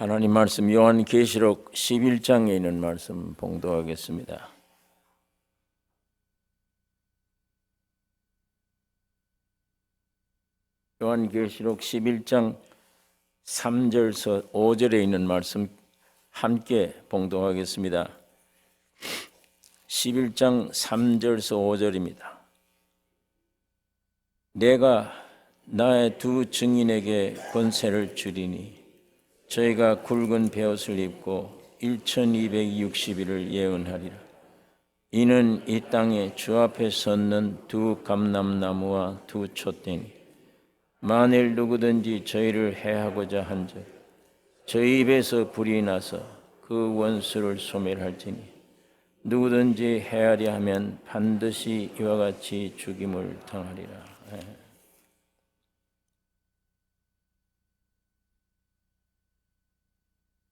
하나님 말씀 요한계시록 11장에 있는 말씀 봉독하겠습니다. 요한계시록 11장 3절에서 5절에 있는 말씀 함께 봉독하겠습니다. 11장 3절에서 5절입니다. 내가 나의 두 증인에게 권세를 주리니 저희가 굵은 베옷을 입고 1260일을 예언하리라. 이는 이 땅에 주 앞에 섰는 두 감람나무와 두 촛대니 만일 누구든지 저희를 해하고자 한즉 저희 입에서 불이 나서 그 원수를 소멸할지니 누구든지 해하려 하면 반드시 이와 같이 죽임을 당하리라.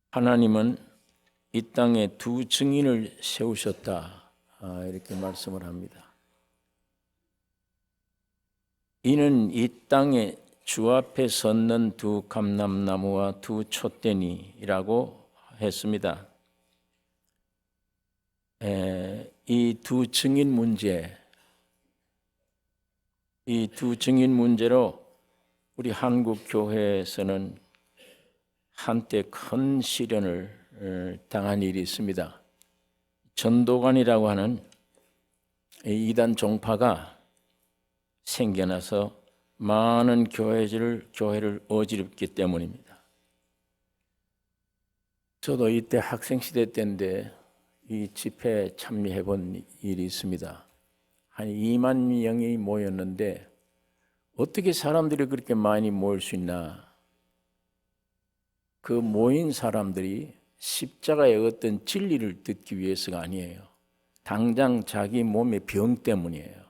하나님은 이 땅에 두 증인을 세우셨다, 이렇게 말씀을 합니다. 이는 이 땅에 주 앞에 섰는 두 감람나무와 두 촛대니라고 했습니다. 이 두 증인 문제로 우리 한국 교회에서는 한때 큰 시련을 당한 일이 있습니다. 전도관이라고 하는 이단 종파가 생겨나서 많은 교회를 어지럽기 때문입니다. 저도 이때 학생 시대 때인데 이 집회에 참여해 본 일이 있습니다. 한 2만 명이 모였는데 어떻게 사람들이 그렇게 많이 모일 수 있나? 그 모인 사람들이 십자가의 어떤 진리를 듣기 위해서가 아니에요. 당장 자기 몸의 병 때문이에요.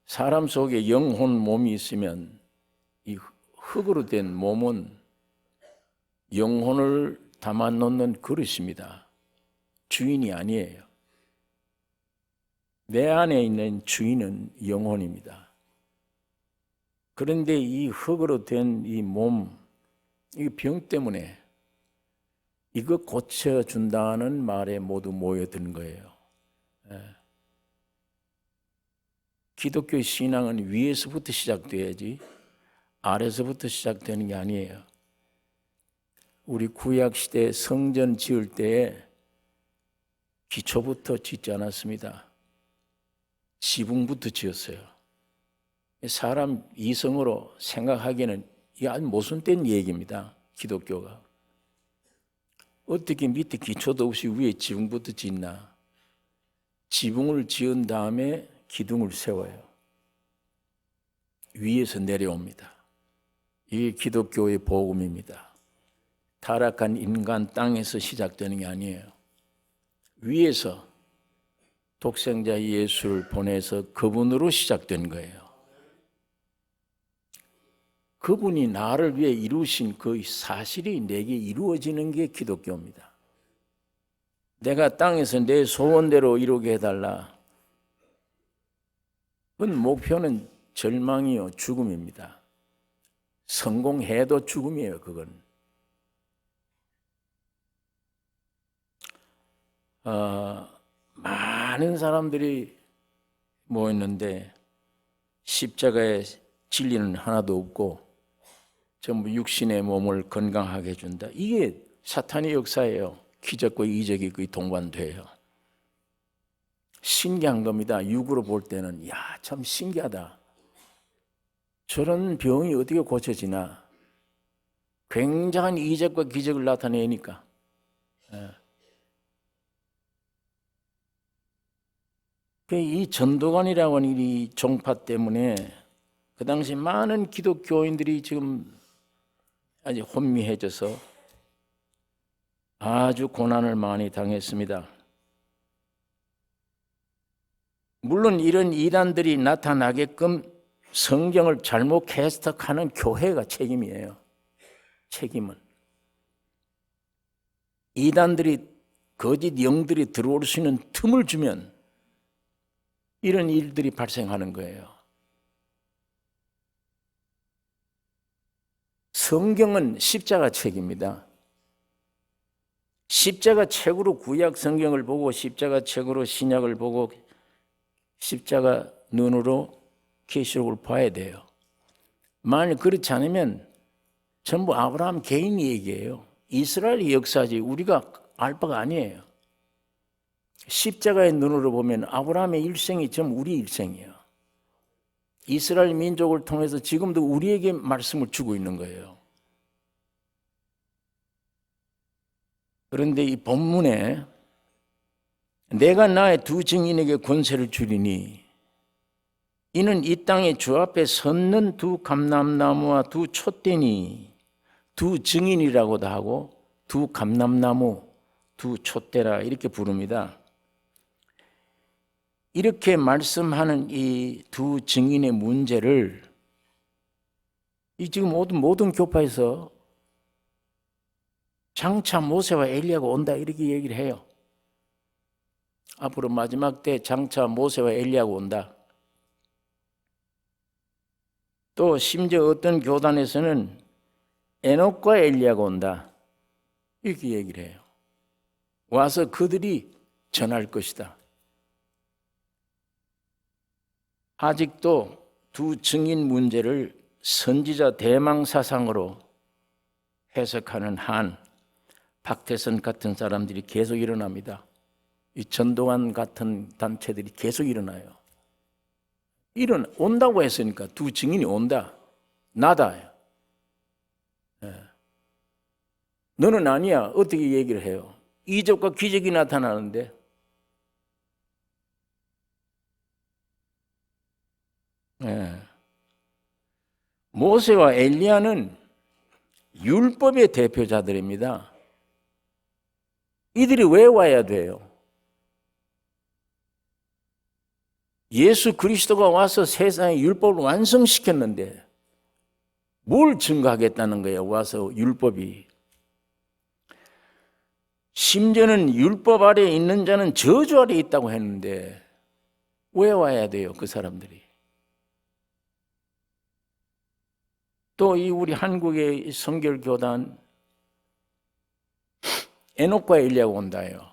사람 속에 영혼 몸이 있으면 이 흙으로 된 몸은 영혼을 담아놓는 그릇입니다. 주인이 아니에요. 내 안에 있는 주인은 영혼입니다. 그런데 이 흙으로 된 이 몸, 이 병 때문에 이거 고쳐준다는 말에 모두 모여든 거예요. 기독교 신앙은 위에서부터 시작돼야지 아래서부터 시작되는 게 아니에요. 우리 구약 시대 성전 지을 때에 기초부터 짓지 않았습니다. 지붕부터 지었어요. 사람 이성으로 생각하기에는 이게 아주 모순된 얘기입니다. 기독교가. 어떻게 밑에 기초도 없이 위에 지붕부터 짓나? 지붕을 지은 다음에 기둥을 세워요. 위에서 내려옵니다. 이게 기독교의 복음입니다. 타락한 인간 땅에서 시작되는 게 아니에요. 위에서 독생자 예수를 보내서 그분으로 시작된 거예요. 그분이 나를 위해 이루신 그 사실이 내게 이루어지는 게 기독교입니다. 내가 땅에서 내 소원대로 이루게 해달라. 그 목표는 절망이요, 죽음입니다. 성공해도 죽음이에요, 그건. 많은 사람들이 모였는데 십자가의 진리는 하나도 없고 전부 육신의 몸을 건강하게 해준다. 이게 사탄의 역사예요. 기적과 이적이 거의 동반돼요. 신기한 겁니다. 육으로 볼 때는 참 신기하다. 저런 병이 어떻게 고쳐지나. 굉장한 이적과 기적을 나타내니까. 이 전도관이라고 하는 이 종파 때문에 그 당시 많은 기독교인들이 지금 아주 혼미해져서 아주 고난을 많이 당했습니다. 물론 이런 이단들이 나타나게끔 성경을 잘못 해석하는 교회가 책임이에요. 책임은. 이단들이 거짓 영들이 들어올 수 있는 틈을 주면 이런 일들이 발생하는 거예요. 성경은 십자가 책입니다. 십자가 책으로 구약 성경을 보고 십자가 책으로 신약을 보고 십자가 눈으로 계시록을 봐야 돼요. 만약 그렇지 않으면 전부 아브라함 개인 얘기예요. 이스라엘의 역사지 우리가 알 바가 아니에요. 십자가의 눈으로 보면 아브라함의 일생이 전부 우리 일생이에요. 이스라엘 민족을 통해서 지금도 우리에게 말씀을 주고 있는 거예요. 그런데 이 본문에 내가 나의 두 증인에게 권세를 주리니 이는 이 땅에 주 앞에 섰는 두 감람나무와 두 촛대니 두 증인이라고도 하고 두 감람나무, 두 촛대라 이렇게 부릅니다. 이렇게 말씀하는 이 두 증인의 문제를 이 지금 모든 교파에서 장차 모세와 엘리야가 온다 이렇게 얘기를 해요. 앞으로 마지막 때 장차 모세와 엘리야가 온다. 또 심지어 어떤 교단에서는 에녹과 엘리야가 온다 이렇게 얘기를 해요. 와서 그들이 전할 것이다. 아직도 두 증인 문제를 선지자 대망사상으로 해석하는 한 박태선 같은 사람들이 계속 일어납니다. 이 전도환 같은 단체들이 계속 일어나요. 온다고 했으니까 두 증인이 온다. 나다. 너는 아니야. 어떻게 얘기를 해요? 이적과 기적이 나타나는데 모세와 엘리야는 율법의 대표자들입니다. 이들이 왜 와야 돼요? 예수 그리스도가 와서 세상의 율법을 완성시켰는데 뭘 증거하겠다는 거예요? 와서 율법이. 심지어는 율법 아래에 있는 자는 저주 아래에 있다고 했는데 왜 와야 돼요? 그 사람들이. 또 이 우리 한국의 성결교단 에녹과 엘리야가 온다요.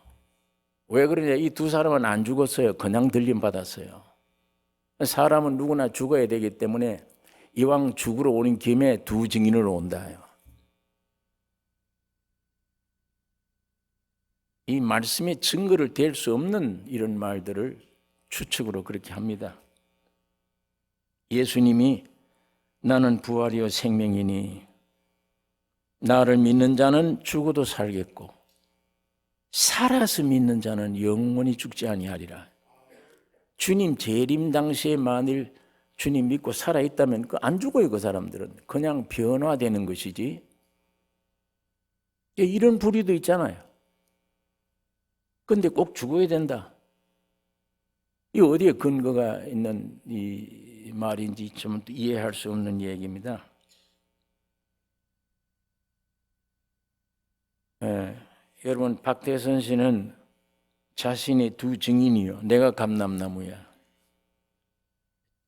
왜 그러냐? 이 두 사람은 안 죽었어요. 그냥 들림 받았어요. 사람은 누구나 죽어야 되기 때문에 이왕 죽으러 오는 김에 두 증인으로 온다요. 이 말씀의 증거를 댈 수 없는 이런 말들을 추측으로 그렇게 합니다. 예수님이 나는 부활이요 생명이니 나를 믿는 자는 죽어도 살겠고 살아서 믿는 자는 영원히 죽지 아니하리라. 주님 재림 당시에 만일 주님 믿고 살아있다면 안 죽어요. 그 사람들은 그냥 변화되는 것이지. 이런 부류도 있잖아요. 근데 꼭 죽어야 된다. 이 어디에 근거가 있는 이 말인지 좀 이해할 수 없는 얘기입니다. 여러분 박태선 씨는 자신의 두 증인이요. 내가 감람나무야.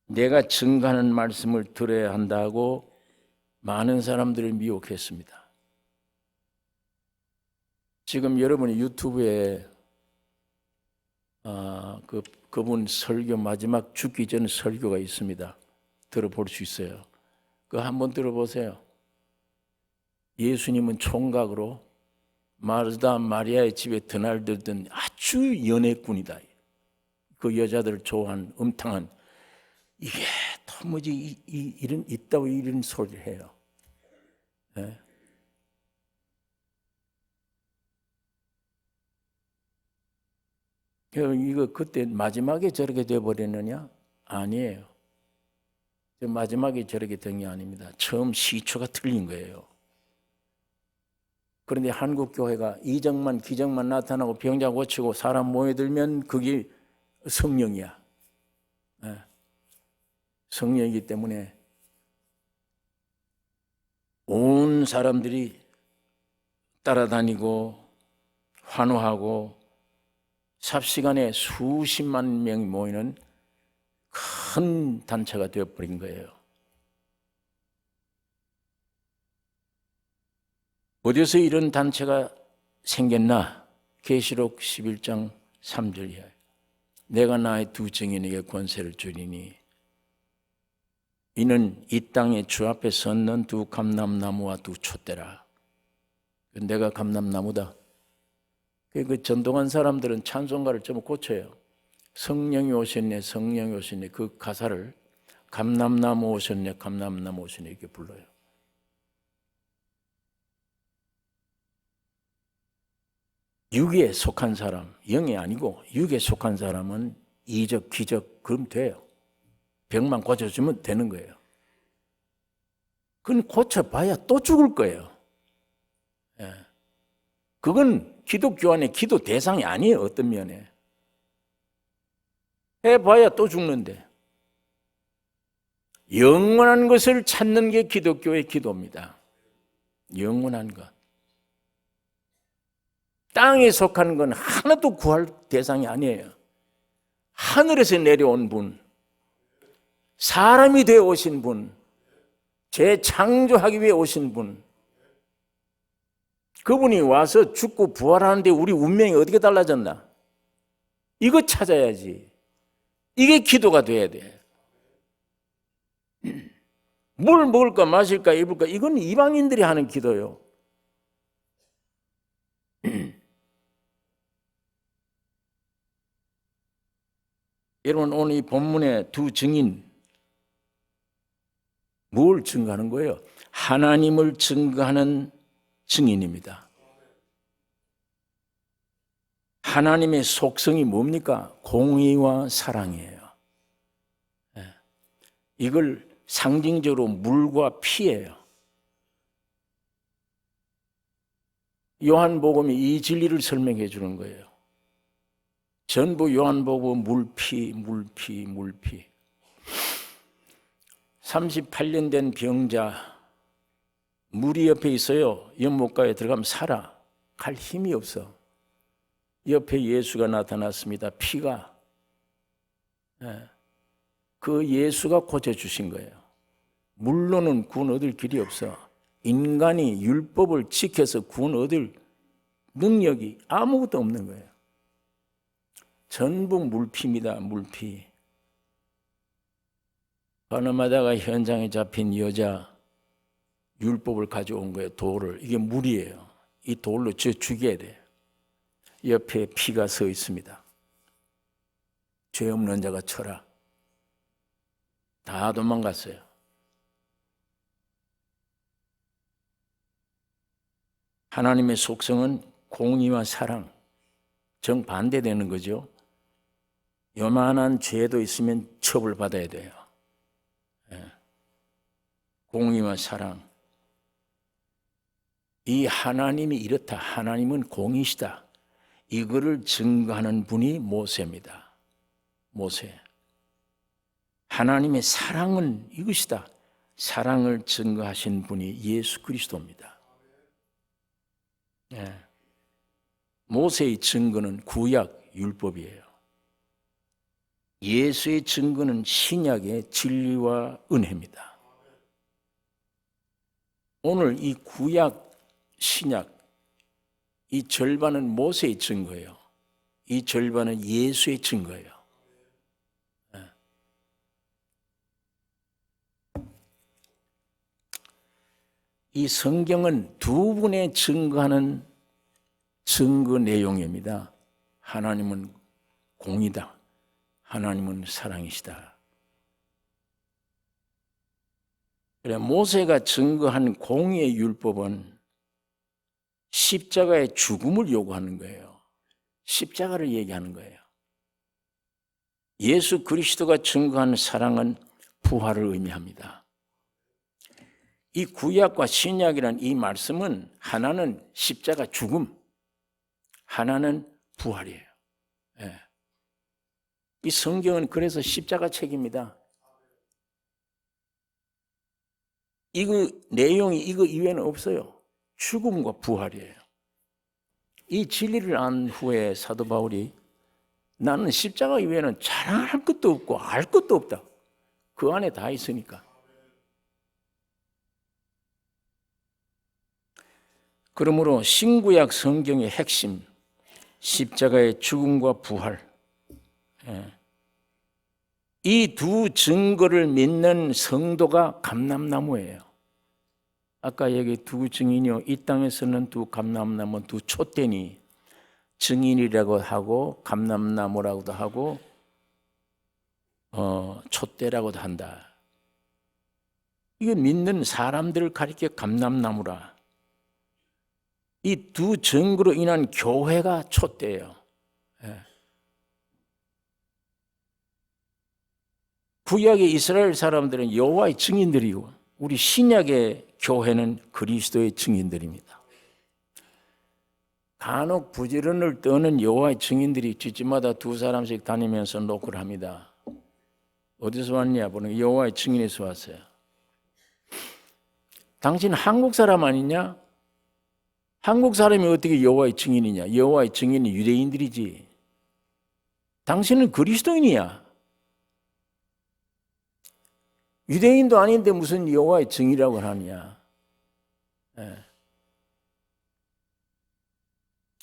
내가 증거하는 말씀을 들어야 한다고 많은 사람들을 미혹했습니다. 지금 여러분이 유튜브에 그분 설교 마지막 죽기 전 설교가 있습니다. 들어볼 수 있어요. 그거 한번 들어보세요. 예수님은 총각으로 마르다 마리아의 집에 드날들던 아주 연애꾼이다. 그 여자들을 좋아하는 음탕한 이게 도무지 이런 있다고 이런 소리를 해요. 네? 이거 그때 마지막에 저렇게 돼버렸느냐? 아니에요. 마지막에 저렇게 된 게 아닙니다. 처음 시초가 틀린 거예요. 그런데 한국 교회가 이적만 기적만 나타나고 병자 고치고 사람 모여들면 그게 성령이야. 네. 성령이기 때문에 온 사람들이 따라다니고 환호하고 삽시간에 수십만 명이 모이는 큰 단체가 되어버린 거예요. 어디서 이런 단체가 생겼나? 계시록 11장 3절 이하에 내가 나의 두 증인에게 권세를 주리니 이는 이 땅에 주 앞에 섰는 두 감람나무와 두 촛대라. 내가 감람나무다. 그 전동한 사람들은 찬송가를 좀 고쳐요. 성령이 오셨네, 성령이 오셨네. 그 가사를 감람나무 오셨네, 감람나무 오셨네 이렇게 불러요. 육에 속한 사람, 영이 아니고 육에 속한 사람은 이적, 기적 그럼 돼요. 병만 고쳐주면 되는 거예요. 그건 고쳐봐야 또 죽을 거예요. 예. 그건 기독교 안에 기도 대상이 아니에요. 어떤 면에. 해봐야 또 죽는데. 영원한 것을 찾는 게 기독교의 기도입니다. 영원한 것. 땅에 속한 건 하나도 구할 대상이 아니에요. 하늘에서 내려온 분, 사람이 되어 오신 분, 재창조하기 위해 오신 분, 그분이 와서 죽고 부활하는데 우리 운명이 어떻게 달라졌나? 이거 찾아야지. 이게 기도가 돼야 돼. 뭘 먹을까 마실까 입을까 이건 이방인들이 하는 기도요. 여러분 오늘 이 본문의 두 증인 뭘 증거하는 거예요? 하나님을 증거하는 증인입니다. 하나님의 속성이 뭡니까? 공의와 사랑이에요. 이걸 상징적으로 물과 피예요. 요한복음이 이 진리를 설명해 주는 거예요. 전부 요한복음 물피, 물피, 물피. 38년 된 병자, 물이 옆에 있어요. 연못가에 들어가면 살아. 갈 힘이 없어. 옆에 예수가 나타났습니다. 피가. 그 예수가 고쳐주신 거예요. 물로는 구원 얻을 길이 없어. 인간이 율법을 지켜서 구원 얻을 능력이 아무것도 없는 거예요. 전부 물피입니다. 물피. 바나마다가 현장에 잡힌 여자 율법을 가져온 거예요. 돌을. 이게 물이에요. 이 돌로 죽여야 돼요. 옆에 피가 서 있습니다. 죄 없는 자가 쳐라. 다 도망갔어요. 하나님의 속성은 공의와 사랑, 정반대되는 거죠. 요만한 죄도 있으면 처벌받아야 돼요. 공의와 사랑. 이 하나님이 이렇다. 하나님은 공의시다. 이거를 증거하는 분이 모세입니다. 모세. 하나님의 사랑은 이것이다. 사랑을 증거하신 분이 예수 그리스도입니다. 모세의 증거는 구약 율법이에요. 예수의 증거는 신약의 진리와 은혜입니다. 오늘 이 구약, 신약, 이 절반은 모세의 증거예요. 이 절반은 예수의 증거예요. 이 성경은 두 분의 증거하는 증거 내용입니다. 하나님은 공이다. 하나님은 사랑이시다. 그래 모세가 증거한 공의의 율법은 십자가의 죽음을 요구하는 거예요. 십자가를 얘기하는 거예요. 예수 그리스도가 증거한 사랑은 부활을 의미합니다. 이 구약과 신약이라는 이 말씀은 하나는 십자가 죽음, 하나는 부활이에요. 이 성경은 그래서 십자가 책입니다. 이거 내용이 이거 이외에는 없어요. 죽음과 부활이에요. 이 진리를 안 후에 사도 바울이 나는 십자가 이외에는 자랑할 것도 없고 알 것도 없다. 그 안에 다 있으니까. 그러므로 신구약 성경의 핵심, 십자가의 죽음과 부활, 이 두 증거를 믿는 성도가 감람나무예요. 아까 여기 두 증인이요, 이 땅에서는 두 감람나무, 두 촛대니 증인이라고 하고 감람나무라고도 하고 촛대라고도 한다. 이거 믿는 사람들을 가리켜 감람나무라. 이 두 증거로 인한 교회가 촛대예요. 구약의 이스라엘 사람들은 여호와의 증인들이고 우리 신약의 교회는 그리스도의 증인들입니다. 간혹 부지런을 떠는 여호와의 증인들이 집집마다 두 사람씩 다니면서 노크를 합니다. 어디서 왔냐 보는 여호와의 증인에서 왔어요. 당신 한국 사람 아니냐? 한국 사람이 어떻게 여호와의 증인이냐? 여호와의 증인이 유대인들이지. 당신은 그리스도인이야. 유대인도 아닌데 무슨 여호와의 증인이라고 하느냐?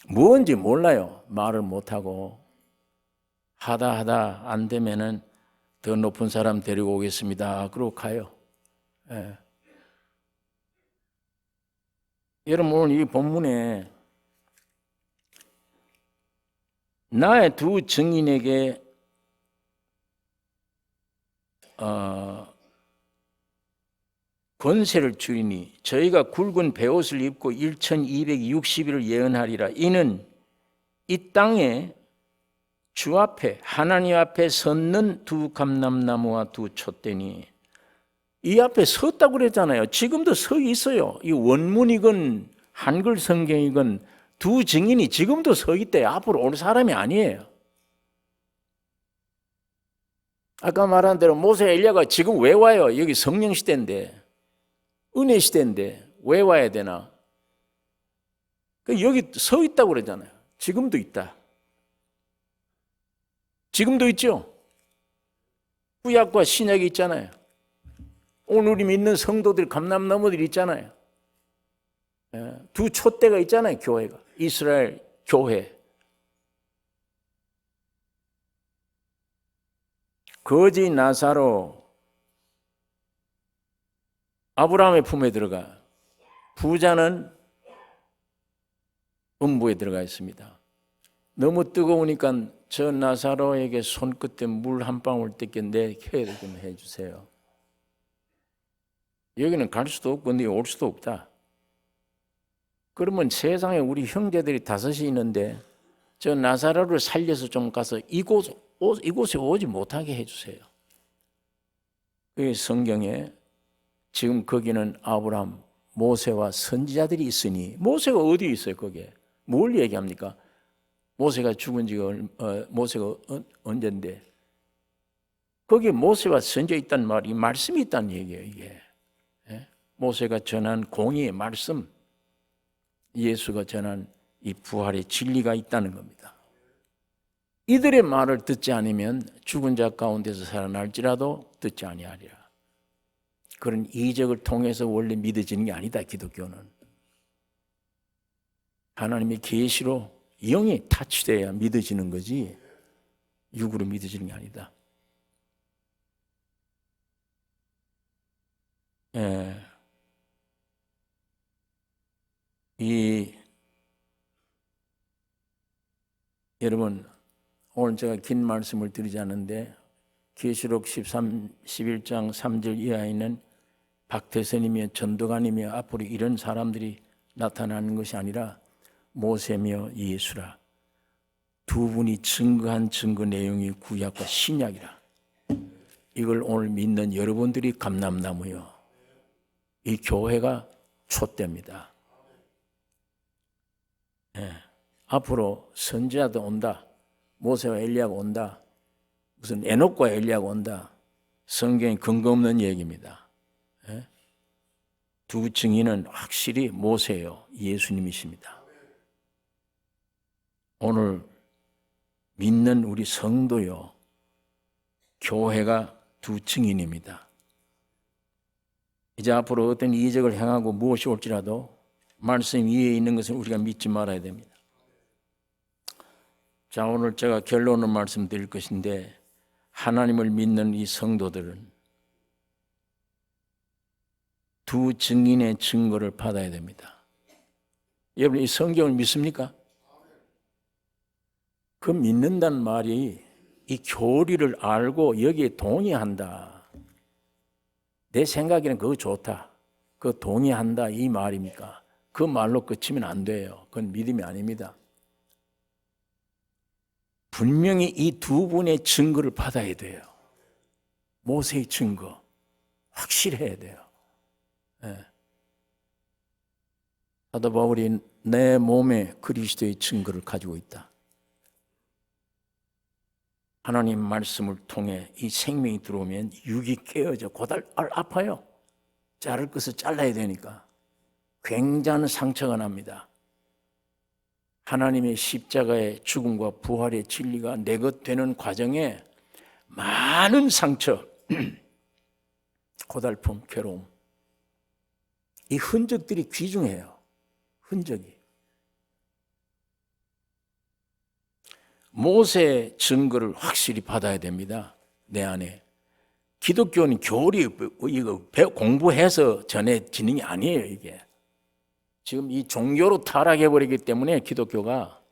뭔지 몰라요. 말을 못하고 하다 안 되면은 더 높은 사람 데리고 오겠습니다. 그러고 가요. 여러분 오늘 이 본문에 나의 두 증인에게 권세를 주리니 저희가 굵은 베옷을 입고 1260일을 예언하리라. 이는 이 땅에 주 앞에 하나님 앞에 섰는 두 감람나무와 두 촛대니 이 앞에 섰다고 그랬잖아요. 지금도 서 있어요. 이 원문이건 한글 성경이건 두 증인이 지금도 서 있대. 앞으로 올 사람이 아니에요. 아까 말한 대로 모세 엘리야가 지금 왜 와요? 여기 성령 시대인데 은혜 시대인데 왜 와야 되나? 여기 서 있다고 그러잖아요. 지금도 있다. 지금도 있죠. 구약과 신약이 있잖아요. 오늘 우리 믿는 성도들 감람나무들이 있잖아요. 두 촛대가 있잖아요. 교회가 이스라엘 교회. 거지 나사로 아브라함의 품에 들어가 부자는 음부에 들어가 있습니다. 너무 뜨거우니까 저 나사로에게 손끝에 물 한 방울 뜯겨 내 혀에 좀 해주세요. 여기는 갈 수도 없고 네 올 수도 없다. 그러면 세상에 우리 형제들이 다섯이 있는데 저 나사로를 살려서 좀 가서 이곳에 오지 못하게 해주세요. 그게 성경에 지금 거기는 아브라함, 모세와 선지자들이 있으니 모세가 어디 있어요? 거기에 뭘 얘기합니까? 모세가 죽은 지가 모세가 언젠데 거기에 모세와 선지자 있다는 말이 말씀이 있다는 얘기예요. 이게 모세가 전한 공의의 말씀, 예수가 전한 이 부활의 진리가 있다는 겁니다. 이들의 말을 듣지 않으면 죽은 자 가운데서 살아날지라도 듣지 아니하리라. 그런 이적을 통해서 원래 믿어지는 게 아니다. 기독교는 하나님의 계시로 영이 타치돼야 믿어지는 거지 육으로 믿어지는 게 아니다. 여러분 오늘 제가 긴 말씀을 드리지 않는데 계시록 11장 3절 이하에는 박태선이며 전도관이며 앞으로 이런 사람들이 나타나는 것이 아니라 모세며 예수라. 두 분이 증거한 증거 내용이 구약과 신약이라. 이걸 오늘 믿는 여러분들이 감람나무요. 이 교회가 촛대입니다. 앞으로 선지자도 온다. 모세와 엘리야가 온다. 무슨 에녹과 엘리야가 온다. 성경에 근거 없는 얘기입니다. 두 증인은 확실히 모세요. 예수님이십니다. 오늘 믿는 우리 성도요. 교회가 두 증인입니다. 이제 앞으로 어떤 이적을 행하고 무엇이 올지라도 말씀 위에 있는 것을 우리가 믿지 말아야 됩니다. 자, 오늘 제가 결론을 말씀드릴 것인데, 하나님을 믿는 이 성도들은 두 증인의 증거를 받아야 됩니다. 여러분, 이 성경을 믿습니까? 그 믿는다는 말이 이 교리를 알고 여기에 동의한다. 내 생각에는 그거 좋다. 그거 동의한다 이 말입니까? 그 말로 그치면 안 돼요. 그건 믿음이 아닙니다. 분명히 이 두 분의 증거를 받아야 돼요. 모세의 증거 확실해야 돼요. 네. 사도 바울이 내 몸에 그리스도의 증거를 가지고 있다. 하나님 말씀을 통해 이 생명이 들어오면 육이 깨어져 고달 아파요. 자를 것을 잘라야 되니까 굉장한 상처가 납니다. 하나님의 십자가의 죽음과 부활의 진리가 내 것 되는 과정에 많은 상처, 고달픔, 괴로움, 이 흔적들이 귀중해요. 흔적이. 모세의 증거를 확실히 받아야 됩니다. 내 안에. 기독교는 교리 이거 공부해서 전해지는 게 아니에요. 이게 지금 이 종교로 타락해 버리기 때문에 기독교가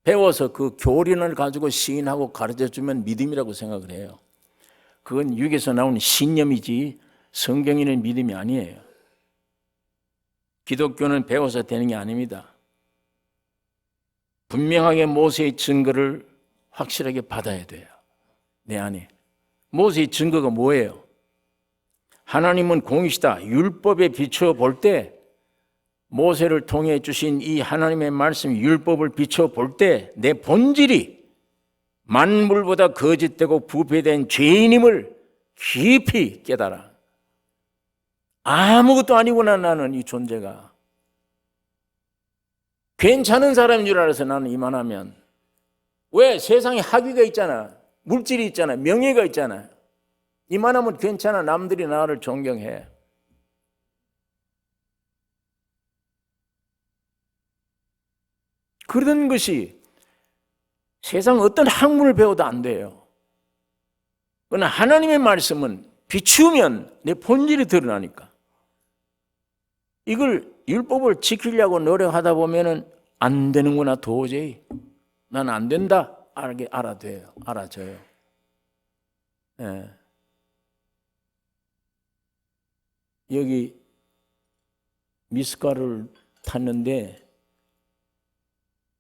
배워서 그 교리를 가지고 시인하고 가르쳐주면 믿음이라고 생각을 해요. 그건 육에서 나온 신념이지 성경에는 믿음이 아니에요. 기독교는 배워서 되는 게 아닙니다. 분명하게 모세의 증거를 확실하게 받아야 돼요. 내 안에. 모세의 증거가 뭐예요? 하나님은 공이시다. 율법에 비추어 볼 때, 모세를 통해 주신 이 하나님의 말씀 율법을 비추어 볼 때 내 본질이 만물보다 거짓되고 부패된 죄인임을 깊이 깨달아. 아무것도 아니구나 나는 이 존재가. 괜찮은 사람인 줄 알아서 나는 이만하면. 왜? 세상에 학위가 있잖아. 물질이 있잖아. 명예가 있잖아. 이만하면 괜찮아. 남들이 나를 존경해. 그런 것이 세상 어떤 학문을 배워도 안 돼요. 그러나 하나님의 말씀은 비추면 내 본질이 드러나니까. 이걸 율법을 지키려고 노력하다 보면은 안 되는구나 도저히. 난 안 된다. 알아져요. 예. 여기 미숫가루를 탔는데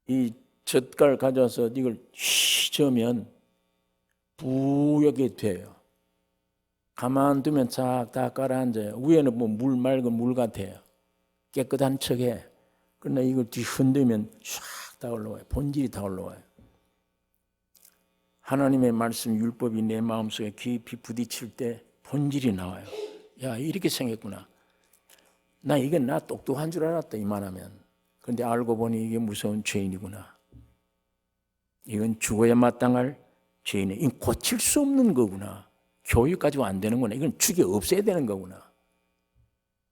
이 젓갈 가져와서 이걸 휘저으면 뿌옇게 돼요. 가만두면 싹 다 가라앉아요. 위에는 뭐 물 맑은 물 같아요. 깨끗한 척해. 그러나 이걸 뒤 흔들면 싹 다 올라와요. 본질이 다 올라와요. 하나님의 말씀 율법이 내 마음속에 깊이 부딪힐 때 본질이 나와요. 야, 이렇게 생겼구나. 나 똑똑한 줄 알았다 이만하면. 그런데 알고 보니 이게 무서운 죄인이구나. 이건 죽어야 마땅할 죄인이네. 이건 고칠 수 없는 거구나. 교육 가지고 안 되는구나. 이건 죽여 없애야 되는 거구나.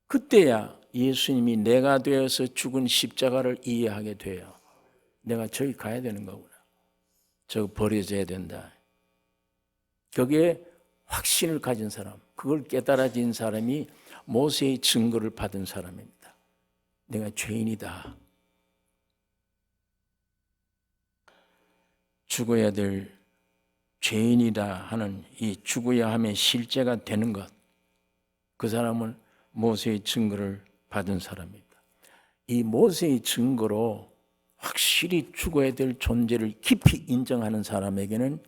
그때야 예수님이 내가 되어서 죽은 십자가를 이해하게 돼요. 내가 저기 가야 되는 거구나. 저거 버려져야 된다. 거기에 확신을 가진 사람, 그걸 깨달아진 사람이 모세의 증거를 받은 사람입니다. 내가 죄인이다. 죽어야 될 죄인이다 하는 이 죽어야 함의 실제가 되는 것, 그 사람은 모세의 증거를 받은 사람입니다. 이 모세의 증거로 확실히 죽어야 될 존재를 깊이 인정하는 사람에게는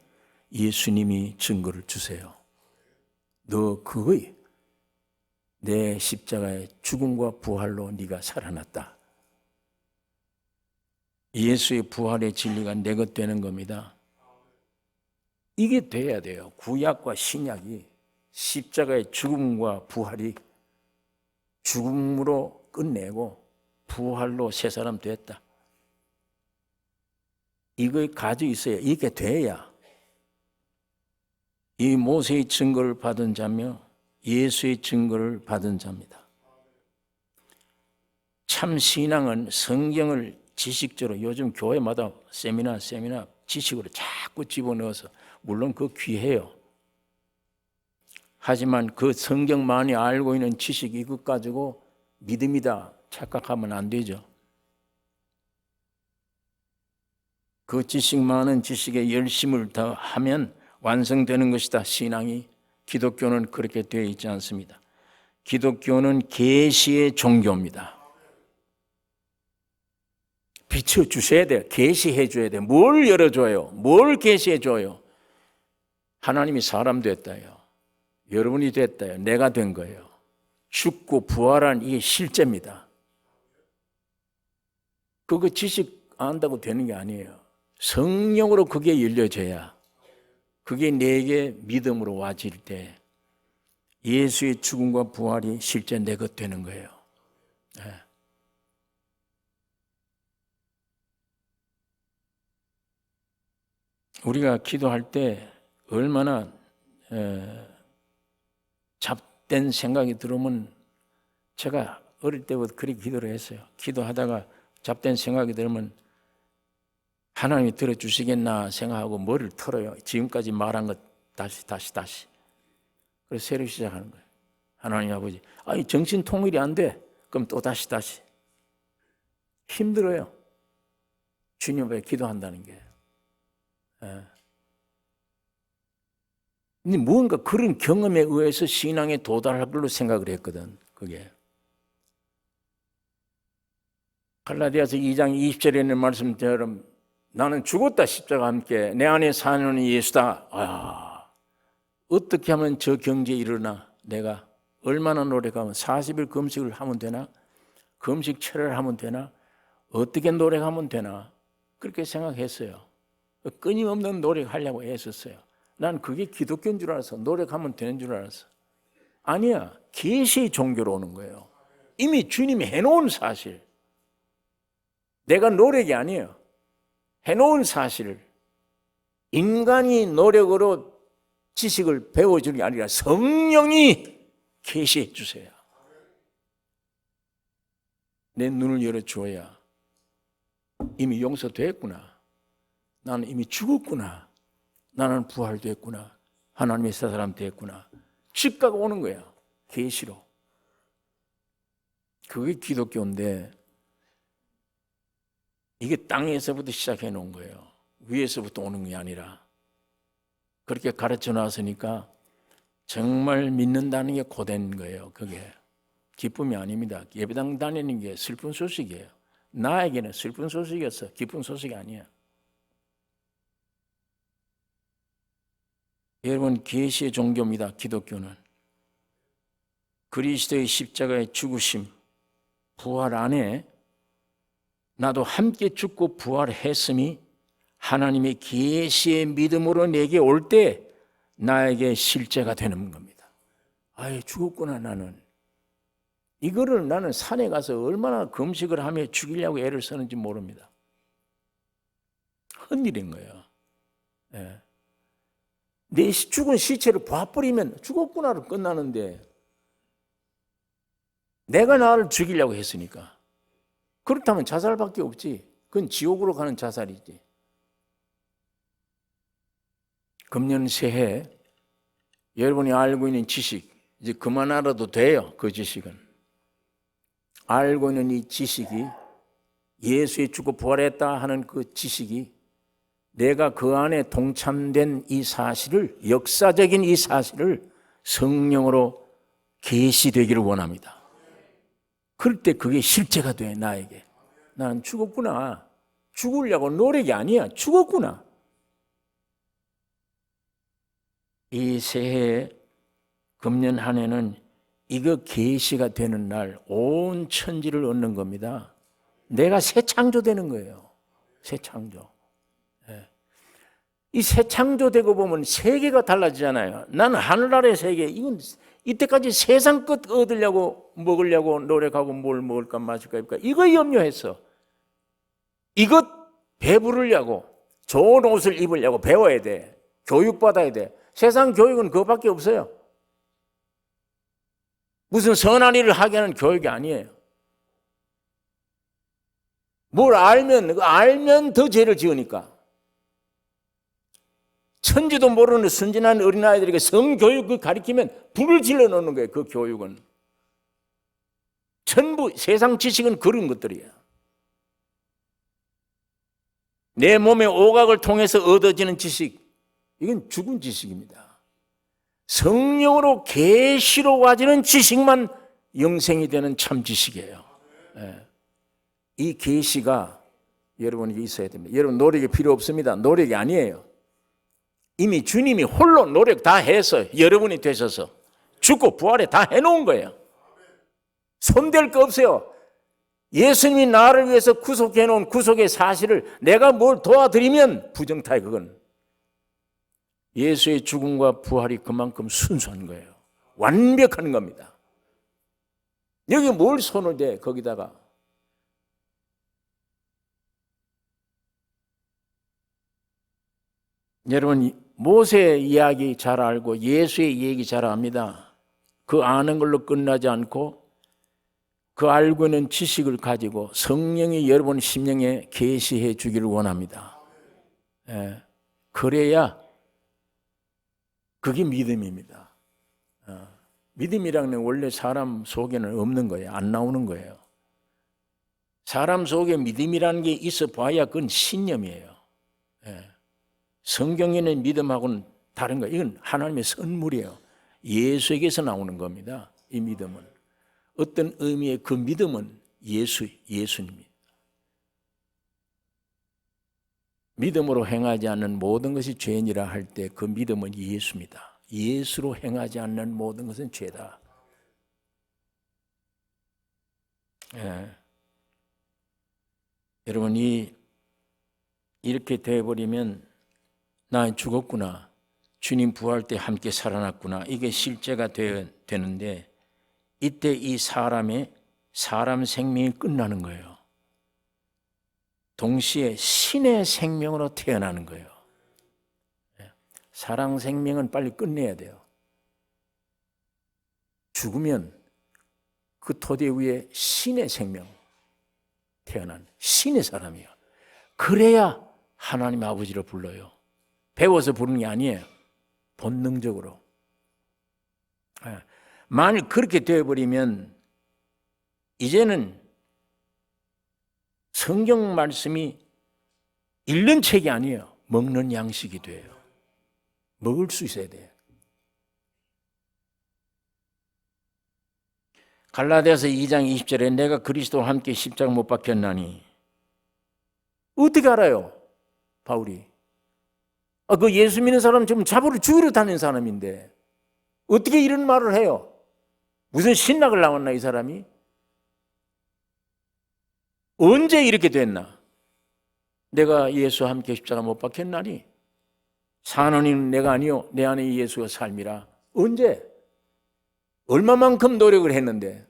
예수님이 증거를 주세요. 너 그거에 내 십자가의 죽음과 부활로 네가 살아났다. 예수의 부활의 진리가 내 것 되는 겁니다. 이게 돼야 돼요. 구약과 신약이 십자가의 죽음과 부활이 죽음으로 끝내고 부활로 새 사람 됐다. 이거 가지고 있어야, 이게 돼야 이 모세의 증거를 받은 자며 예수의 증거를 받은 자입니다. 참 신앙은 성경을 지식적으로 요즘 교회마다 세미나 지식으로 자꾸 집어넣어서 물론 그거 귀해요. 하지만 그 성경만이 알고 있는 지식 이것 가지고 믿음이다 착각하면 안 되죠. 그 지식만은 지식에 열심을 더하면 완성되는 것이다. 신앙이. 기독교는 그렇게 되어 있지 않습니다. 기독교는 계시의 종교입니다. 비춰주셔야 돼요. 계시해 줘야 돼요. 뭘 열어줘요? 뭘 계시해 줘요? 하나님이 사람 됐다요. 여러분이 됐다요. 내가 된 거예요. 죽고 부활한 이게 실제입니다. 그거 지식 안다고 되는 게 아니에요. 성령으로 그게 열려져야 그게 내게 믿음으로 와질 때 예수의 죽음과 부활이 실제 내 것 되는 거예요. 네. 우리가 기도할 때 얼마나 잡된 생각이 들으면, 제가 어릴 때부터 그렇게 기도를 했어요. 기도하다가 잡된 생각이 들으면 하나님이 들어주시겠나 생각하고 머리를 털어요. 지금까지 말한 것 다시. 그래서 새로 시작하는 거예요. 하나님 아버지, 아니 정신 통일이 안 돼. 그럼 또 다시. 힘들어요. 주님 앞에 기도한다는 게. 근데 무언가 그런 경험에 의해서 신앙에 도달할 걸로 생각을 했거든. 그게 갈라디아서 2장 20절에 있는 말씀처럼 나는 죽었다 십자가와 함께 내 안에 사는 예수다. 어떻게 하면 저 경지에 일어나? 내가 얼마나 노력하면 40일 금식을 하면 되나? 금식 철회를 하면 되나? 어떻게 노력하면 되나? 그렇게 생각했어요. 끊임없는 노력하려고 했었어요. 난 그게 기독교인 줄 알았어. 노력하면 되는 줄 알았어. 아니야. 계시의 종교로 오는 거예요. 이미 주님이 해놓은 사실. 내가 노력이 아니에요. 해놓은 사실을 인간이 노력으로 지식을 배워주는 게 아니라 성령이 계시해 주세요. 내 눈을 열어줘야 이미 용서됐구나. 나는 이미 죽었구나. 나는 부활됐구나. 하나님의 새 사람 됐구나. 즉각 오는 거야. 계시로. 그게 기독교인데 이게 땅에서부터 시작해 놓은 거예요. 위에서부터 오는 게 아니라. 그렇게 가르쳐 놨으니까 정말 믿는다는 게 고된 거예요. 그게 기쁨이 아닙니다. 예배당 다니는 게 슬픈 소식이에요. 나에게는 슬픈 소식이었어. 기쁜 소식이 아니야. 여러분, 계시의 종교입니다. 기독교는. 그리스도의 십자가의 죽으심, 부활 안에 나도 함께 죽고 부활했음이 하나님의 계시의 믿음으로 내게 올 때 나에게 실제가 되는 겁니다. 아예 죽었구나 나는. 이거를 나는 산에 가서 얼마나 금식을 하며 죽이려고 애를 쓰는지 모릅니다. 헛일인 거예요. 네. 내 죽은 시체를 봐버리면 죽었구나로 끝나는데 내가 나를 죽이려고 했으니까. 그렇다면 자살밖에 없지. 그건 지옥으로 가는 자살이지. 금년 새해 여러분이 알고 있는 지식 이제 그만 알아도 돼요. 그 지식은 알고 있는 이 지식이 예수의 죽고 부활했다 하는 그 지식이 내가 그 안에 동참된 이 사실을, 역사적인 이 사실을 성령으로 계시되기를 원합니다. 그럴 때 그게 실제가 돼. 나에게 난 죽었구나. 죽으려고 노력이 아니야. 죽었구나. 이 새해 금년 한 해는 이거 계시가 되는 날 온 천지를 얻는 겁니다. 내가 새 창조되는 거예요. 새 창조. 네. 이 새 창조되고 보면 세계가 달라지잖아요. 나는 하늘나라의 세계, 이건 이때까지 세상 것 얻으려고 먹으려고 노력하고 뭘 먹을까 마실까 입까 이거 염려했어. 이것 배부르려고 좋은 옷을 입으려고 배워야 돼. 교육받아야 돼. 세상 교육은 그거밖에 없어요. 무슨 선한 일을 하게 하는 교육이 아니에요. 뭘 알면 더 죄를 지으니까. 천지도 모르는 순진한 어린아이들에게 성교육을 가르치면 불을 질러 넣는 거예요. 그 교육은. 전부 세상 지식은 그런 것들이에요. 내 몸의 오각을 통해서 얻어지는 지식, 이건 죽은 지식입니다. 성령으로 계시로 와지는 지식만 영생이 되는 참 지식이에요. 이 계시가 여러분에게 있어야 됩니다. 여러분 노력이 필요 없습니다. 노력이 아니에요. 이미 주님이 홀로 노력 다 해서 여러분이 되셔서 죽고 부활에 다 해놓은 거예요. 손댈 거 없어요. 예수님이 나를 위해서 구속해 놓은 구속의 사실을 내가 뭘 도와드리면 부정타의 그건. 예수의 죽음과 부활이 그만큼 순수한 거예요. 완벽한 겁니다. 여기 뭘 손을 대 거기다가. 여러분 모세 이야기 잘 알고 예수의 얘기 잘 압니다. 그 아는 걸로 끝나지 않고 그 알고 있는 지식을 가지고 성령이 여러분 심령에 계시해 주기를 원합니다. 그래야 그게 믿음입니다. 믿음이라는 건 원래 사람 속에는 없는 거예요. 안 나오는 거예요. 사람 속에 믿음이라는 게 있어 봐야 그건 신념이에요. 성경에는 믿음하고는 다른 거예요. 이건 하나님의 선물이에요. 예수에게서 나오는 겁니다. 이 믿음은. 어떤 의미의 그 믿음은 예수님입니다. 믿음으로 행하지 않는 모든 것이 죄니라 할 때 그 믿음은 예수입니다. 예수로 행하지 않는 모든 것은 죄다. 여러분 이렇게 돼버리면 나 죽었구나. 주님 부활 때 함께 살아났구나. 이게 실제가 되는데 이때 이 사람 생명이 끝나는 거예요. 동시에 신의 생명으로 태어나는 거예요. 사랑 생명은 빨리 끝내야 돼요. 죽으면 그 토대 위에 신의 생명 태어난 신의 사람이에요. 그래야 하나님 아버지를 불러요. 배워서 부르는 게 아니에요. 본능적으로. 만일 그렇게 되어버리면 이제는 성경 말씀이 읽는 책이 아니에요. 먹는 양식이 돼요. 먹을 수 있어야 돼요. 갈라디아서 2장 20절에 내가 그리스도와 함께 십자가 못 박혔나니 어떻게 알아요? 바울이. 그 예수 믿는 사람 지금 잡으러 죽이러 다니는 사람인데 어떻게 이런 말을 해요? 무슨 신학을 나왔나 이 사람이? 언제 이렇게 됐나? 내가 예수와 함께 십자가 못 박혔나니 사는 이는 내가 아니요 내 안에 예수가 삶이라. 언제? 얼마만큼 노력을 했는데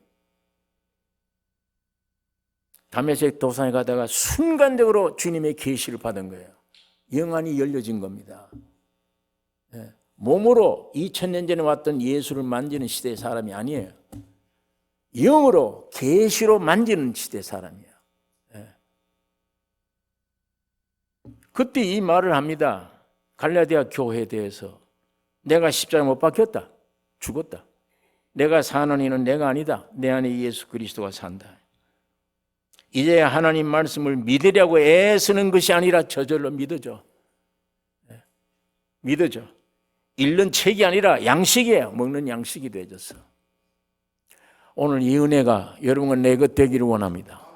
다메섹 도상에 가다가 순간적으로 주님의 계시를 받은 거예요. 영안이 열려진 겁니다. 몸으로 2000년 전에 왔던 예수를 만지는 시대의 사람이 아니에요. 영으로 계시로 만지는 시대의 사람이에요. 그때 이 말을 합니다. 갈라디아 교회에 대해서 내가 십자가에 못 박혔다. 죽었다. 내가 사는 이는 내가 아니다. 내 안에 예수 그리스도가 산다. 이제야 하나님 말씀을 믿으려고 애쓰는 것이 아니라 저절로 믿어져. 믿어져. 읽는 책이 아니라 양식이에요. 먹는 양식이 되어졌어. 오늘 이 은혜가 여러분과 내 것 되기를 원합니다.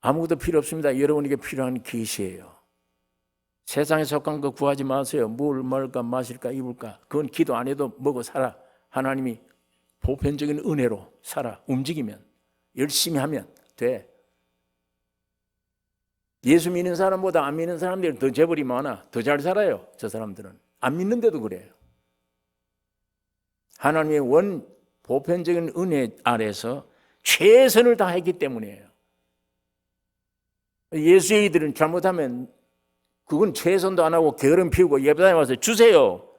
아무것도 필요 없습니다. 여러분에게 필요한 계시예요. 세상에 속한 거 구하지 마세요. 뭘 먹을까 마실까 입을까 그건 기도 안 해도 먹어 살아. 하나님이 보편적인 은혜로 살아. 움직이면 열심히 하면 돼. 예수 믿는 사람보다 안 믿는 사람들이 더 재벌이 많아. 더 잘 살아요. 저 사람들은 안 믿는데도 그래요. 하나님의 보편적인 은혜 아래서 최선을 다했기 때문이에요. 예수의 이들은 잘못하면 그건 최선도 안 하고 게으름 피우고 예배당에 와서 주세요.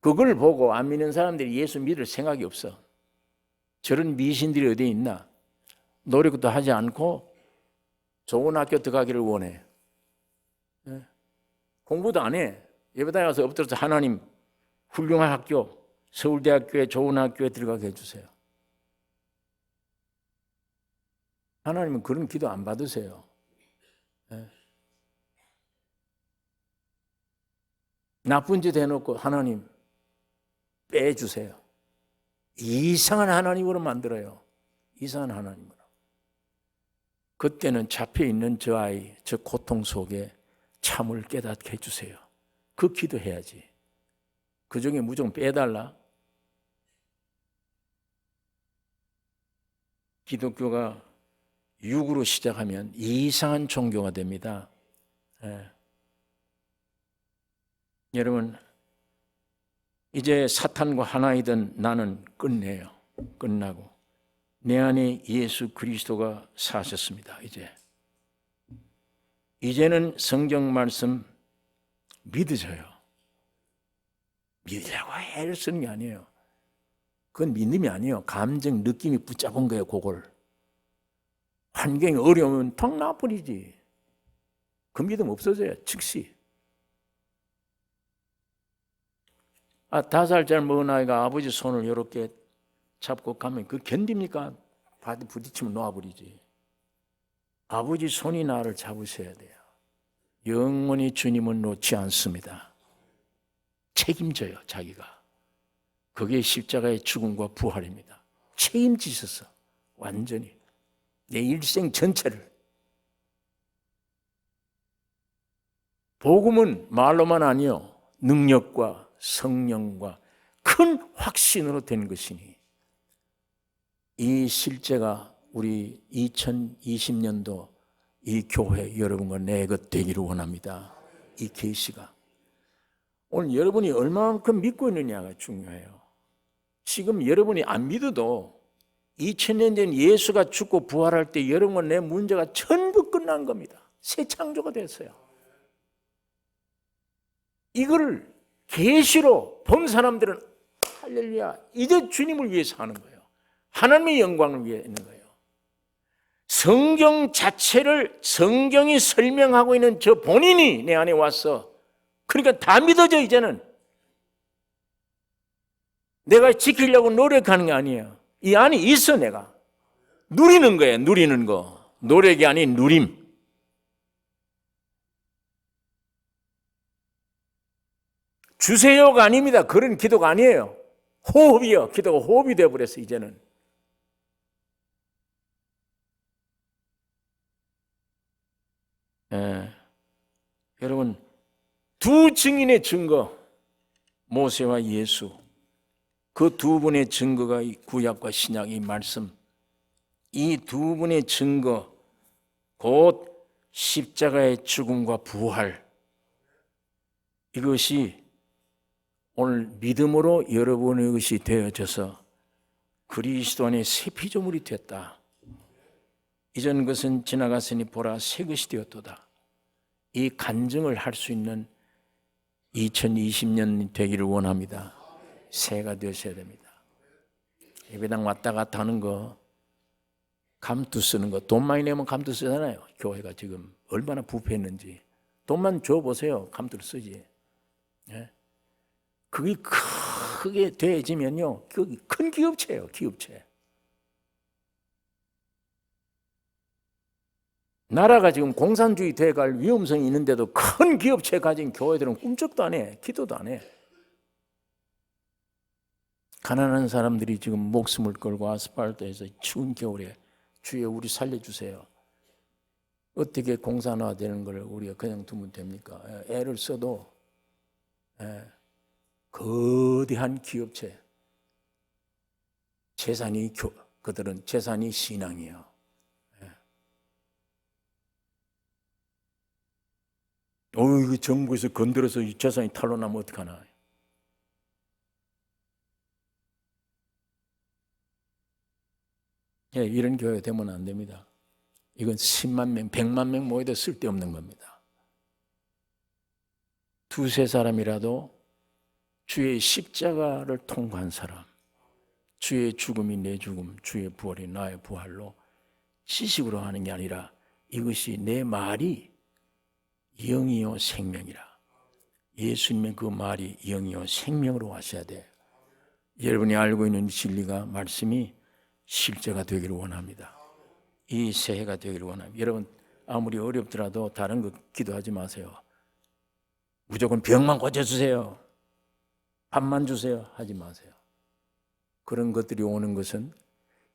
그걸 보고 안 믿는 사람들이 예수 믿을 생각이 없어. 저런 미신들이 어디에 있나? 노력도 하지 않고 좋은 학교 들어가기를 원해. 공부도 안 해. 예배당에 가서 엎드려서 하나님 훌륭한 학교, 서울대학교에 좋은 학교에 들어가게 해주세요. 하나님은 그런 기도 안 받으세요. 나쁜 짓 해놓고 하나님 빼주세요. 이상한 하나님으로 만들어요. 이상한 하나님으로. 그때는 잡혀있는 저 아이, 저 고통 속에 참을 깨닫게 해주세요. 그 기도해야지. 그 중에 무조건 빼달라. 기독교가 육으로 시작하면 이상한 종교가 됩니다. 여러분, 이제 사탄과 하나이든 나는 끝내요. 끝나고 내 안에 예수 그리스도가 사셨습니다. 이제는 성경 말씀 믿으셔요. 믿으라고 애를 쓰는 게 아니에요. 그건 믿음이 아니에요. 감정, 느낌이 붙잡은 거예요. 그걸. 환경이 어려우면 탁 놔버리지. 그 믿음 없어져요. 즉시. 5살짜리 먹은 아이가 아버지 손을 이렇게 잡고 가면 그 견딥니까? 바디 부딪히면 놓아버리지. 아버지 손이 나를 잡으셔야 돼요. 영원히 주님은 놓지 않습니다. 책임져요, 자기가. 그게 십자가의 죽음과 부활입니다. 책임지셔서 완전히 내 일생 전체를. 복음은 말로만 아니요, 능력과 성령과 큰 확신으로 된 것이니 이 실제가 우리 2020년도 이 교회 여러분과 내 것 되기를 원합니다. 이 계시가 오늘 여러분이 얼마만큼 믿고 있느냐가 중요해요. 지금 여러분이 안 믿어도 2000년 전 예수가 죽고 부활할 때 여러분과 내 문제가 전부 끝난 겁니다. 새 창조가 됐어요. 이거를 계시로 본 사람들은 할렐루야, 이제 주님을 위해서 하는 거예요. 하나님의 영광을 위해 있는 거예요. 성경 자체를 성경이 설명하고 있는 저 본인이 내 안에 왔어. 그러니까 다 믿어져. 이제는 내가 지키려고 노력하는 게 아니에요. 이 안에 있어. 내가 누리는 거예요. 누리는 거. 노력이 아닌 누림. 주세요가 아닙니다. 그런 기도가 아니에요. 호흡이요. 기도가 호흡이 되어버렸어. 이제는. 여러분, 두 증인의 증거, 모세와 예수, 그 두 분의 증거가 이 구약과 신약 이 말씀, 이 두 분의 증거, 곧 십자가의 죽음과 부활, 이것이 오늘 믿음으로 여러분의 것이 되어져서 그리스도 안에 새 피조물이 됐다. 이전 것은 지나갔으니 보라 새 것이 되었도다. 이 간증을 할 수 있는 2020년 되기를 원합니다. 새가 되셔야 됩니다. 예배당 왔다 갔다 하는 거, 감투 쓰는 거, 돈 많이 내면 감투 쓰잖아요. 교회가 지금 얼마나 부패했는지. 돈만 줘보세요. 감투를 쓰지. 그게 크게 돼지면요, 큰 기업체예요. 기업체. 나라가 지금 공산주의 돼갈 위험성이 있는데도 큰 기업체 가진 교회들은 꿈쩍도 안 해. 기도도 안 해. 가난한 사람들이 지금 목숨을 걸고 아스팔트에서 추운 겨울에 주여 우리 살려주세요. 어떻게 공산화되는 걸 우리가 그냥 두면 됩니까? 애를 써도 거대한 기업체. 그들은 재산이 신앙이에요. 이거 정부에서 건드려서 재산이 탄로나면 어떡하나. 이런 교회 되면 안 됩니다. 이건 10만 명, 100만 명 모여도 쓸데없는 겁니다. 두세 사람이라도 주의 십자가를 통과한 사람, 주의 죽음이 내 죽음, 주의 부활이 나의 부활로 지식으로 하는 게 아니라 이것이 내 말이 영이요 생명이라. 예수님의 그 말이 영이요 생명으로 하셔야 돼. 여러분이 알고 있는 진리가 말씀이 실제가 되기를 원합니다. 이 새해가 되기를 원합니다. 여러분 아무리 어렵더라도 다른 거 기도하지 마세요. 무조건 병만 고쳐주세요, 밥만 주세요 하지 마세요. 그런 것들이 오는 것은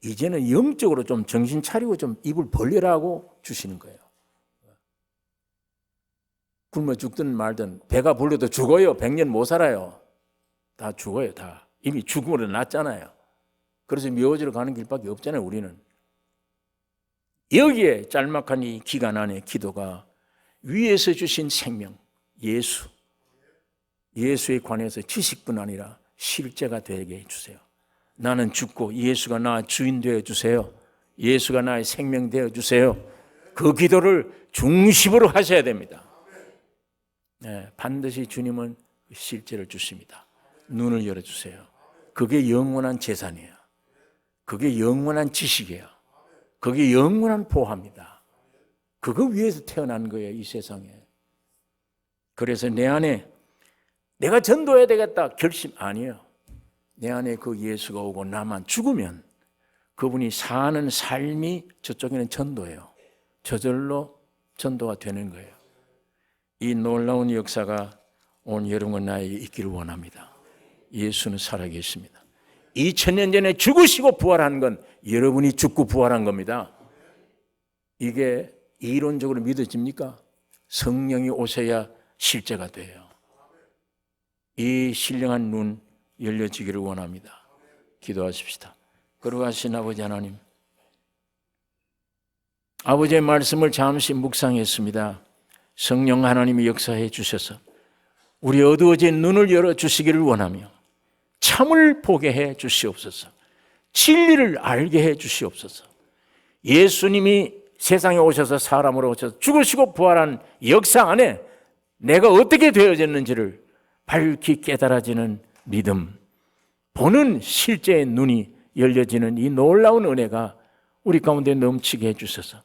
이제는 영적으로 좀 정신 차리고 좀 입을 벌리라고 주시는 거예요. 굶어 죽든 말든 배가 불러도 죽어요. 100년 못 살아요. 다 죽어요. 다 이미 죽음으로 났잖아요. 그래서 묘지로 가는 길밖에 없잖아요. 우리는 여기에 짤막한 이 기간 안에 기도가 위에서 주신 생명 예수에 관해서 지식뿐 아니라 실제가 되게 해주세요. 나는 죽고 예수가 나 주인 되어주세요. 예수가 나의 생명 되어주세요. 그 기도를 중심으로 하셔야 됩니다. 네, 반드시 주님은 실제를 주십니다. 눈을 열어주세요. 그게 영원한 재산이에요. 그게 영원한 지식이에요. 그게 영원한 보화입니다. 그거 위해서 태어난 거예요, 이 세상에. 그래서 내 안에 내가 전도해야 되겠다 결심 아니에요. 내 안에 그 예수가 오고 나만 죽으면 그분이 사는 삶이 저쪽에는 전도예요. 저절로 전도가 되는 거예요. 이 놀라운 역사가 온 여러분과 나에게 있기를 원합니다. 예수는 살아계십니다. 2000년 전에 죽으시고 부활한 건 여러분이 죽고 부활한 겁니다. 이게 이론적으로 믿어집니까? 성령이 오셔야 실제가 돼요. 이 신령한 눈 열려지기를 원합니다. 기도하십시다. 거룩하신 아버지 하나님, 아버지의 말씀을 잠시 묵상했습니다. 성령 하나님이 역사해 주셔서 우리 어두워진 눈을 열어주시기를 원하며 참을 보게 해 주시옵소서. 진리를 알게 해 주시옵소서. 예수님이 세상에 오셔서 사람으로 오셔서 죽으시고 부활한 역사 안에 내가 어떻게 되어졌는지를 밝히 깨달아지는 믿음, 보는 실제의 눈이 열려지는 이 놀라운 은혜가 우리 가운데 넘치게 해주셔서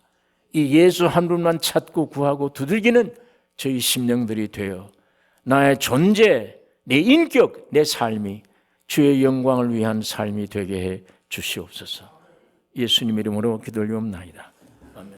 이 예수 한 분만 찾고 구하고 두들기는 저희 심령들이 되어 나의 존재, 내 인격, 내 삶이 주의 영광을 위한 삶이 되게 해 주시옵소서. 예수님 이름으로 기도 올리옵나이다.